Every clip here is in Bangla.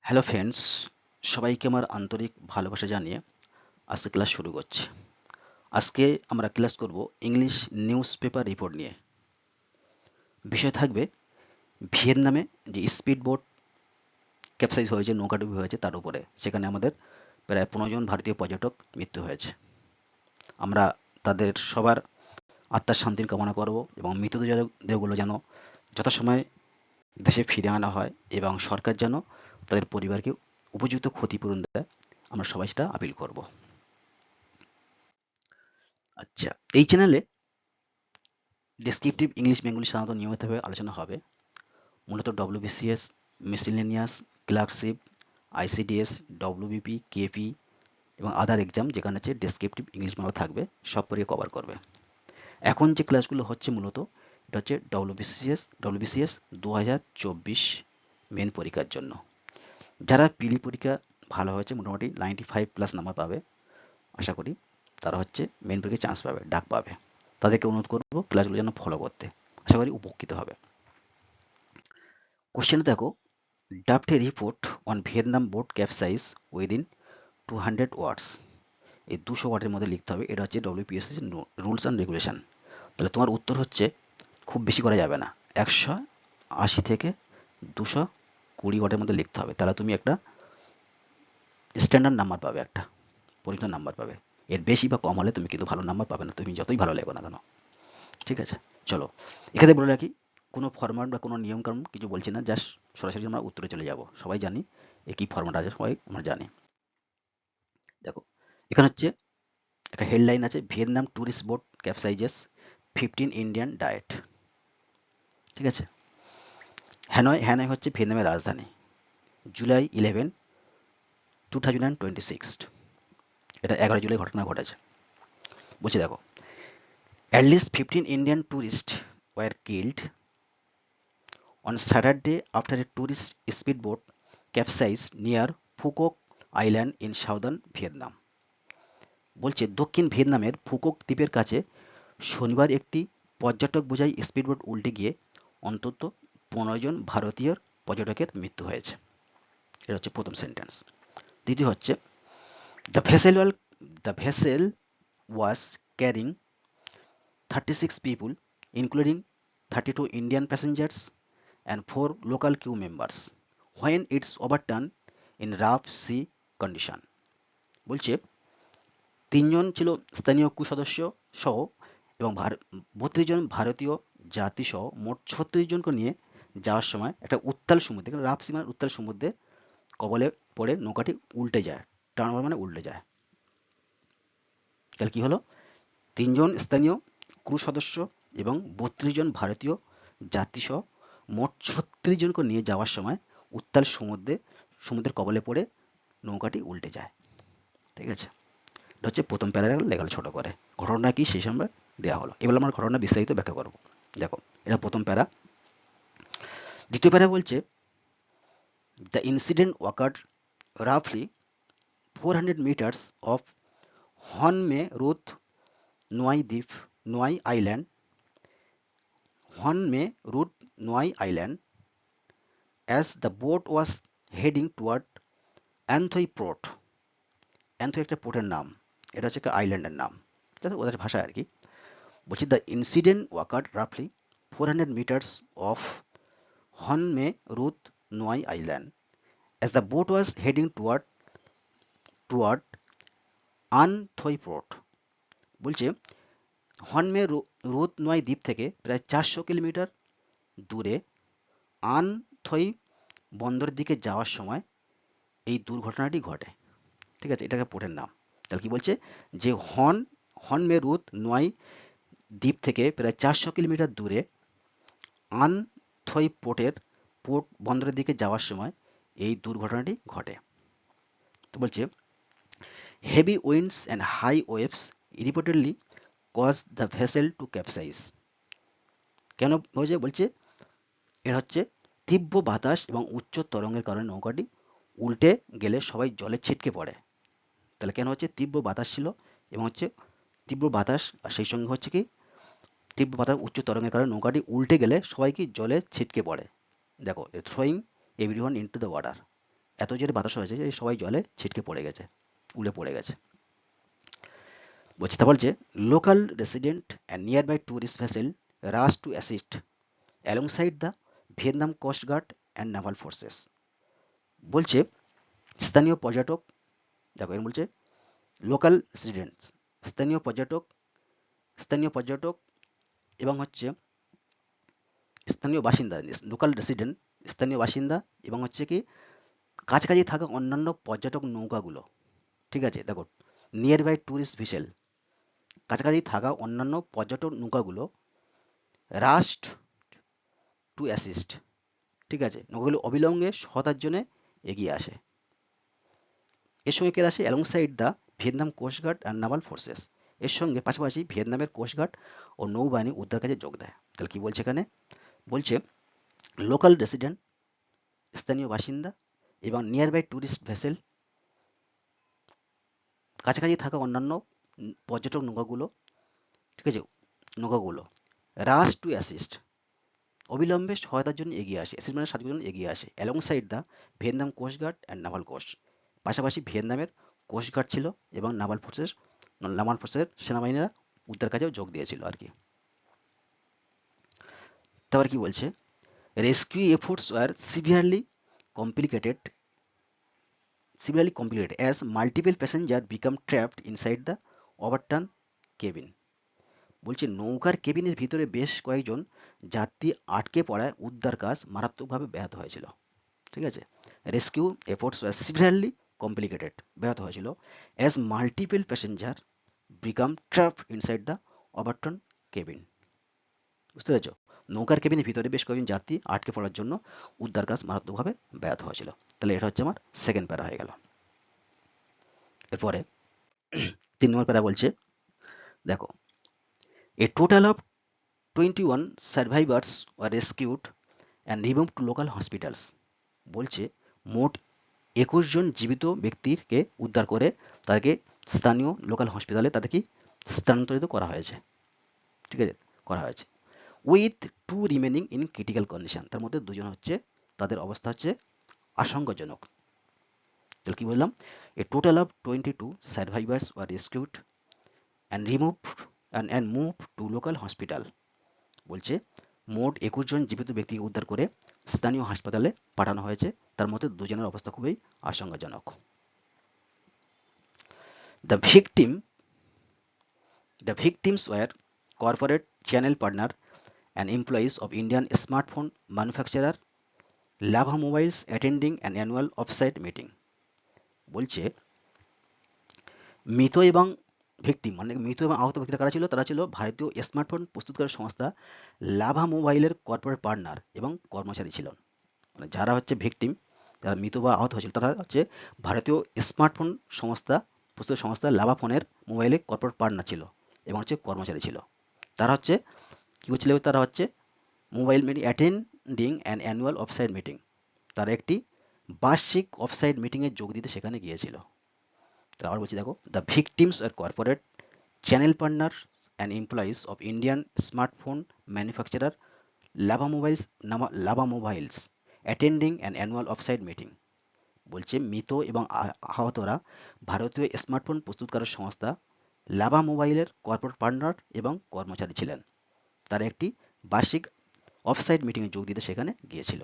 হ্যালো ফ্রেন্ডস, সবাইকে আমার আন্তরিক ভালোবাসা জানিয়ে আজকে ক্লাস শুরু করছি। আজকে আমরা ক্লাস করব ইংলিশ নিউজ পেপার রিপোর্ট নিয়ে। বিষয় থাকবে ভিয়েতনামে যে স্পিড বোট ক্যাপসাইজ হয়েছে, নৌকাডুবি হয়েছে তার উপরে। সেখানে আমাদের প্রায় 15 জন ভারতীয় পর্যটক মৃত্যু হয়েছে। আমরা তাদের সবার আত্মার শান্তির কামনা করব এবং মৃতদেহগুলো যেন যথাসময়ে দেশে ফিরে আনা হয় এবং সরকার যেন তাদের পরিবারকে উপযুক্ত ক্ষতিপূরণ দেয়। আমরা সবাই সেটা আপিল করব। আচ্ছা, এই চ্যানেলে ডেসক্রিপটিভ ইংলিশ বেঙ্গলি সাধারণত নিয়মিতভাবে আলোচনা হবে। মূলত WBCS, miscellaneous, clerkship, ICDS, WBP, KP এবং আদার এক্সাম যেখানে হচ্ছে ডেসক্রিপটিভ ইংলিশ বাংলা থাকবে সব পড়িয়ে কভার করবে। এখন যে ক্লাসগুলো হচ্ছে মূলত এটা হচ্ছে ডব্লিউবিসিএস 2024 মেন পরীক্ষার জন্য। যারা পিলি পরীক্ষা ভালো হয়েছে, মোটামুটি 95+ নাম্বার পাবে আশা করি, তারা হচ্ছে মেন পরীক্ষায় চান্স পাবে, ডাক পাবে। তাদেরকে অনুরোধ করবো ক্লাসগুলো যেন ফলো করতে, আশা করি উপকৃত হবে। কোশ্চেন দেখো, draft A report on Vietnam boat capsize within 200 ওয়ার্ডস। এই 200 ওয়ার্ডের মধ্যে লিখতে হবে। এটা হচ্ছে ডব্লিউপিএসসি রুলস অ্যান্ড রেগুলেশন। তাহলে তোমার উত্তর হচ্ছে, খুব বেশি করা যাবে না, 180 থেকে 220 ওয়ার্ডের মধ্যে লিখতে হবে। তাহলে তুমি একটা স্ট্যান্ডার্ড নাম্বার পাবে, একটা পরীক্ষার নাম্বার পাবে। এর বেশি বা কম হলে তুমি কিন্তু ভালো নাম্বার পাবে না, তুমি যতই ভালো লেখো না কেন। ঠিক আছে, চলো এখানে বলে রাখি, কোনো ফরম্যাট বা কোনো নিয়মকানুন কিছু বলছি না, জাস্ট সরাসরি আমরা উত্তরে চলে যাব। সবাই জানি এ কী ফরম্যাট আছে, সবাই আমরা জানি। দেখো, এখানে হচ্ছে একটা হেডলাইন আছে, Vietnam tourist boat capsizes 15 Indian diet. ঠিক আছে, হ্যানয় হচ্ছে ভিয়েতনামের রাজধানী। জুলাই 11, 2026, এটা 11 জুলাই ঘটনা ঘটেছে। বলছি দেখো, at least 15 Indian tourists were killed on Saturday after a tourist speedboat capsized near Phuoc Island in southern Vietnam. বলছে দক্ষিণ ভিয়েতনামের ফুকক দ্বীপের কাছে শনিবার একটি পর্যটক বোঝাই স্পিডবোট উল্টে গিয়ে অন্তত 15 জন ভারতীয় পর্যটকের মৃত্যু হয়েছে। এটা হচ্ছে প্রথম সেন্টেন্স। দ্বিতীয় হচ্ছে, the vessel the vessel was carrying 36 people, including 32 Indian passengers and 4 local crew members, when it's overturned in rough sea condition. বলছে 3 জন ছিল স্থানীয় ক্রু সদস্য সহ এবং 32 জন ভারতীয় যাত্রী সহ মোট 36 জনকে নিয়ে যাওয়ার সময় একটা উত্তাল সমুদ্রে, রাফ সি মানে উত্তাল সমুদ্রে কবলে পড়ে নৌকাটি উল্টে যায়। টার্ন মানে উল্টে যায়। তাহলে কি হলো, 3 জন স্থানীয় ক্রু সদস্য এবং 32 জন ভারতীয় যাত্রীসহ মোট 36 জনকে নিয়ে যাওয়ার সময় উত্তাল সমুদ্রের কবলে পড়ে নৌকাটি উল্টে যায়। ঠিক আছে, এটা হচ্ছে প্রথম প্যারাগ্রাফ লেখাল ছোট করে। ঘটনা কি সেই সময় দেওয়া হলো। এবার আমার ঘটনা বিস্তারিত ব্যাখ্যা করব। দেখো, এটা প্রথম প্যারা। দ্বিতীয় প্যারা বলছে, দ্য ইনসিডেন্ট ওয়াকার্ড রাফলি 400 meters অফ হনমে রুথ নোয়াই দ্বীপ, নোয়াই আইল্যান্ড, হনমে রুট নোয়াই island, as the boat was heading toward An Thoi port. An Thoi একটা পোর্টের নাম, এটা হচ্ছে একটা আইল্যান্ডের নাম, ওদের ভাষায় আর কি। বলছি, দ্য ইনসিডেন্ট ওয়াকার্ড রাফলি 400 meters অফ হনমে রুথ নোয়াই island as the boat was heading toward An Thoi port. বলছে হনমে রুথ নোয়াই দ্বীপ থেকে প্রায় 400 কিলোমিটার দূরে আনথই বন্দরের দিকে যাওয়ার সময় এই দুর্ঘটনাটি ঘটে। ঠিক আছে, এটাকে পোর্টের নাম। তাহলে কি বলছে, যে হনমে রুথ নোয়াই দ্বীপ থেকে প্রায় 400 কিলোমিটার দূরে আনথই পোর্ট বন্দরের দিকে যাওয়ার সময় এই দুর্ঘটনাটি ঘটে। তো বলছে, heavy winds and high waves reportedly cause the vessel to capsize. কেন হয়েছে বলছে, এটা হচ্ছে তীব্র বাতাস এবং উচ্চ তরঙ্গের কারণে নৌকাটি উল্টে গেলে সবাই জলে ছিটকে পড়ে। তাহলে কেন হচ্ছে, তীব্র বাতাস ছিল এবং হচ্ছে তীব্র বাতাস, আর সেই সঙ্গে হচ্ছে কি তীব্র বাতাস উচ্চ তরঙ্গের কারণে নৌকাটি উল্টে গেলে সবাই কি জলে ছিটকে পড়ে। দেখো, throwing everyone into the water, এত জোরে বাতাস হয়েছে যে সবাই জলে ছিটকে পড়ে গেছে, উড়ে পড়ে গেছে। বলছে তা বলছে local resident and nearby tourist vessel rush to assist alongside the Vietnam coast guard and naval forces. বলছে স্থানীয় পর্যটক, দেখো এর বলছে লোকাল রেসিডেন্ট, স্থানীয় পর্যটক, স্থানীয় পর্যটক এবং হচ্ছে স্থানীয় বাসিন্দা, লোকাল রেসিডেন্ট স্থানীয় বাসিন্দা এবং হচ্ছে কি কাছাকাছি থাকা অন্যান্য পর্যটক নৌকাগুলো, ঠিক আছে, দেখো নিয়ার বাই ট্যুরিস্ট ভিসেল, কাছাকাছি থাকা অন্যান্য পর্যটক নৌকাগুলো রাস্ট টু অ্যাসিস্ট, ঠিক আছে, নৌকাগুলো অবিলম্বে সহায়তার জন্য এগিয়ে আসে। এর সঙ্গে কে আসে? Alongside the Vietnam coast guard and naval forces, এর সঙ্গে পাশাপাশি ভিয়েতনামের কোস্ট গার্ড ও নৌবাহিনী উদ্ধার কাজে যোগ দেয়। তাহলে কি বলছে এখানে? বলছে লোকাল রেসিডেন্ট স্থানীয় বাসিন্দা এবং নিয়ার বাই ট্যুরিস্ট ভেসেল কাছাকাছি থাকা অন্যান্য পর্যটক নৌকাগুলো, ঠিক আছে, নৌকাগুলো রাশ টু অ্যাসিস্ট অবিলম্বে সহায়তার জন্য এগিয়ে আসে, অ্যাসিস্ট মানে সাহায্যের জন্য এগিয়ে আসে। Alongside the Vietnam coast guard and naval coast, পাশাপাশি ভিয়েতনামের কোস্ট গার্ড ছিল এবং নাভাল ফোর্সের সেনাবাহিনীরা উদ্ধার কাজেও যোগ দিয়েছিল আর কি। তারপর কি বলছে? Rescue efforts were severely complicated as multiple passengers become trapped inside the overturned cabin. বলছে নৌকার কেবিনের ভিতরে বেশ কয়েকজন যাত্রী আটকে পড়ায় উদ্ধার কাজ মারাত্মকভাবে ব্যাহত হয়েছিল, ঠিক আছে। Rescue efforts were severely complicated, ব্যাহত হয়েছিল as multiple passenger become trap inside the overturn cabin. বুঝতে পেরেছ? নৌকার কেবিনের ভিতরে বেশ কয়েকজন যাত্রী আটকে পড়ার জন্য উদ্ধার কাজ মারাত্মকভাবে ব্যাহত হয়েছিল। তাহলে এটা হচ্ছে আমার সেকেন্ড প্যারা হয়ে গেল। এরপরে 3 নম্বর প্যারা বলছে, দেখো a total of 21 survivors were rescued and removed to local hospitals. বলছে মোট 21 জন জীবিত ব্যক্তিকে উদ্ধার করে তাদেরকে স্থানীয় লোকাল হসপিটালে তাদেরকে স্থানান্তরিত করা হয়েছে, ঠিক আছে, করা হয়েছে। With 2 remaining in critical condition, তার মধ্যে 2 জন হচ্ছে তাদের অবস্থা হচ্ছে আশঙ্কাজনক। তাহলে কি বললাম? A total of 22 survivors were rescued and moved to local hospital. বলছে মোট 21 জন জীবিত ব্যক্তিকে উদ্ধার করে স্থানীয় হাসপাতালে পাঠানো হয়েছে, তার মধ্যে 2 জনের অবস্থা খুবই আশঙ্কাজনক। The victims were corporate channel partner and employees of Indian smartphone manufacturer Lava Mobiles attending an annual offsite meeting. বলছে মৃত এবং মৃত এবং আহত ব্যক্তিরা কারা ছিল? তারা ছিল ভারতীয় স্মার্টফোন প্রস্তুতকারক সংস্থা লাভা মোবাইলের কর্পোরেট পার্টনার এবং কর্মচারী ছিলেন। মানে যারা হচ্ছে ভিকটিম, যারা মৃত বা আহত হয়েছিল, তারা হচ্ছে ভারতীয় স্মার্টফোন প্রস্তুত সংস্থা লাভা ফোনের মোবাইলে কর্পোরেট পার্টনার ছিল এবং হচ্ছে কর্মচারী ছিল। তারা হচ্ছে কি বলছিল? তারা হচ্ছে mobile meeting attending an annual offsite meeting, তারা একটি বার্ষিক অফসাইট মিটিংয়ে যোগ দিতে সেখানে গিয়েছিল। আবার বলছি দেখো, the victims are corporate channel partner and employees of Indian smartphone manufacturer Lava mobiles attending an annual offsite meeting. বলছে মৃত এবং আহতরা ভারতীয় স্মার্টফোন প্রস্তুতকারক সংস্থা লাভা মোবাইলের কর্পোরেট পার্টনার এবং কর্মচারী ছিলেন। তারা একটি বার্ষিক অফসাইট মিটিংয়ে যোগ দিতে সেখানে গিয়েছিল।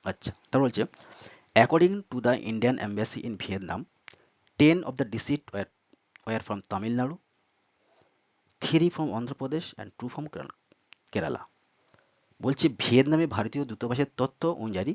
আচ্ছা, তারপর বলছে according to the Indian embassy in Vietnam 10 of the deceased were from Tamil Nadu, 3 from Andhra Pradesh and 2 from Kerala. বলছে ভিয়েতনামে ভারতীয় দূতাবাসের তথ্য অনুযায়ী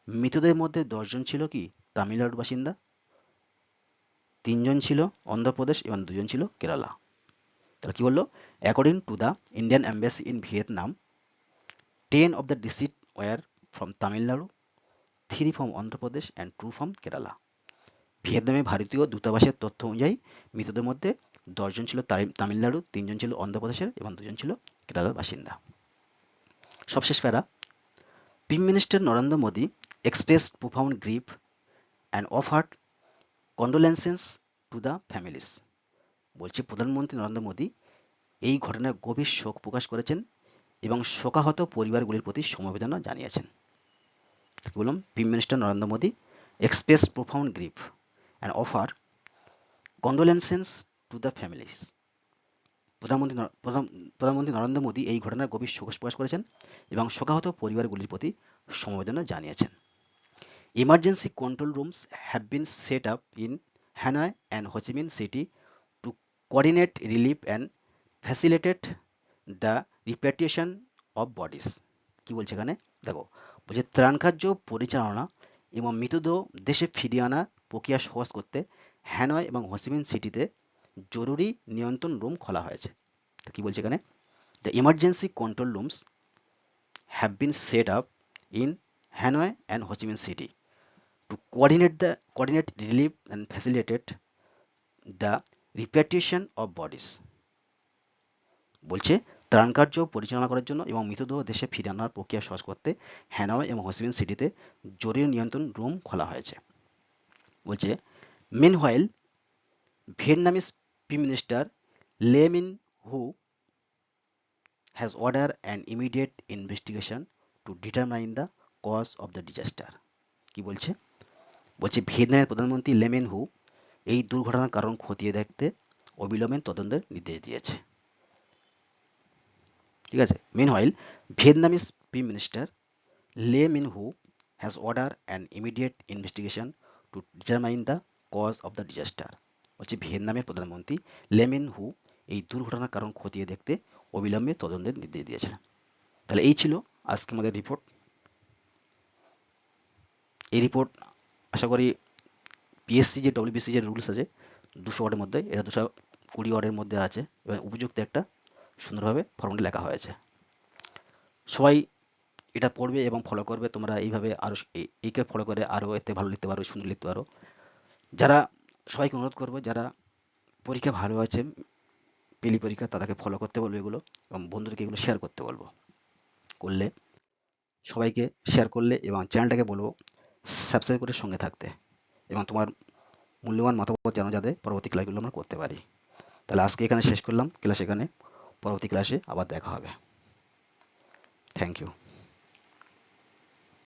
মৃতদের মধ্যে 10 জন ছিল কি তামিলনাড়ুর বাসিন্দা, 3 জন ছিল অন্ধ্রপ্রদেশ এবং 2 জন ছিল কেরালা। তাহলে কি বললো? According to the Indian embassy in Vietnam 10 of the deceased were from Tamil Nadu, 3 from Andhra Pradesh and 2 from Kerala. ভিয়েতনামে ভারতীয় দূতাবাসের তথ্য অনুযায়ী মৃতদের মধ্যে 10 জন ছিল তামিলনাড়ু, 3 জন ছিল অন্ধ্রপ্রদেশের এবং 2 জন ছিল কেরালার বাসিন্দা। সবশেষ প্যারা, prime minister Narendra Modi expressed profound grief and offered condolences to the families. বলছে প্রধানমন্ত্রী নরেন্দ্র মোদী এই ঘটনায় গভীর শোক প্রকাশ করেছেন এবং শোকাহত পরিবারগুলির প্রতি সমবেদনা জানিয়েছেন। বললাম prime minister Narendra Modi expressed profound grief and offer condolences to the families. প্রধানমন্ত্রী নরেন্দ্র মোদী এই ঘটনার গভীর শোক প্রকাশ করেছেন এবং শোকাহত পরিবারগুলির প্রতি সমবেদনা জানিয়েছেন। Emergency control rooms have been set up in Hanoi and Ho Chi Minh City to coordinate relief and facilitate the repatriation of bodies. কি বলছে এখানে দেখো, বলছে ত্রাণ কার্য পরিচালনা এবং মৃতদেহ দেশে ফিরিয়ে আনার প্রক্রিয়া সহজ করতে হ্যানয় এবং হোচিমিন সিটিতে জরুরি নিয়ন্ত্রণ রুম খোলা হয়েছে। তো কি বলছে এখানে, the emergency control rooms have been set up in Hanoi and Ho Chi Minh city to coordinate relief and facilitate the repatriation of bodies. বলছে ত্রাণ কার্য পরিচালনা করার জন্য এবং মৃতদেহ দেশে ফিরে আনার প্রক্রিয়া সহজ করতে হ্যানয় এবং হোচিমিন সিটিতে জরুরি নিয়ন্ত্রণ রুম খোলা হয়েছে। বলছে meanwhile Vietnamese Prime Minister Le Minh Hu has ordered an immediate investigation to determine the cause of the disaster. কি বলছে, বলছে ভিয়েতনামের প্রধানমন্ত্রী লেমেন হু এই দুর্ঘটনার কারণ খতিয়ে দেখতে অবিলম্বে তদন্তের নির্দেশ দিয়েছে। ঠিক আছে, meanwhile Vietnamese Prime Minister Le Minh Hu has ordered an immediate investigation to determine the cause of the disaster. বলছে ভিয়েতনামের প্রধানমন্ত্রী লেমিন হু এই দুর্ঘটনার কারণ খতিয়ে দেখতে অবিলম্বে তদন্তের নির্দেশ দিয়েছেন। তাহলে এই ছিল আজকে আমাদের রিপোর্ট। এই রিপোর্ট আশা করি পিএসসি যে ডব্লিউবিসি যে রুলস আছে 200 ওয়ার্ডের মধ্যে, এটা 220 ওয়ার্ডের মধ্যে আছে এবং উপযুক্ত একটা সুন্দরভাবে ফর্মুলা লেখা হয়েছে। সবাই এটা পড়বে এবং ফলো করবে। তোমরা এইভাবে আরও এইকে ফলো করে আরও এতে ভালো লিখতে পারো, সুন্দর লিখতে পারো। যারা সবাইকে অনুরোধ করবো যারা পরীক্ষা ভালো আছে, পেলি পরীক্ষা, তাদেরকে ফলো করতে বলবো এগুলো এবং বন্ধুদেরকে এগুলো শেয়ার করতে বলবো। করলে সবাইকে শেয়ার করলে এবং চ্যানেলটাকে বলবো সাবস্ক্রাইব করে সঙ্গে থাকতে এবং তোমার মূল্যবান মতামত জানো যাতে পরবর্তী ক্লাসগুলো আমরা করতে পারি। তাহলে আজকে এখানে শেষ করলাম ক্লাস, এখানে পরবর্তী ক্লাসে আবার দেখা হবে। Thank you.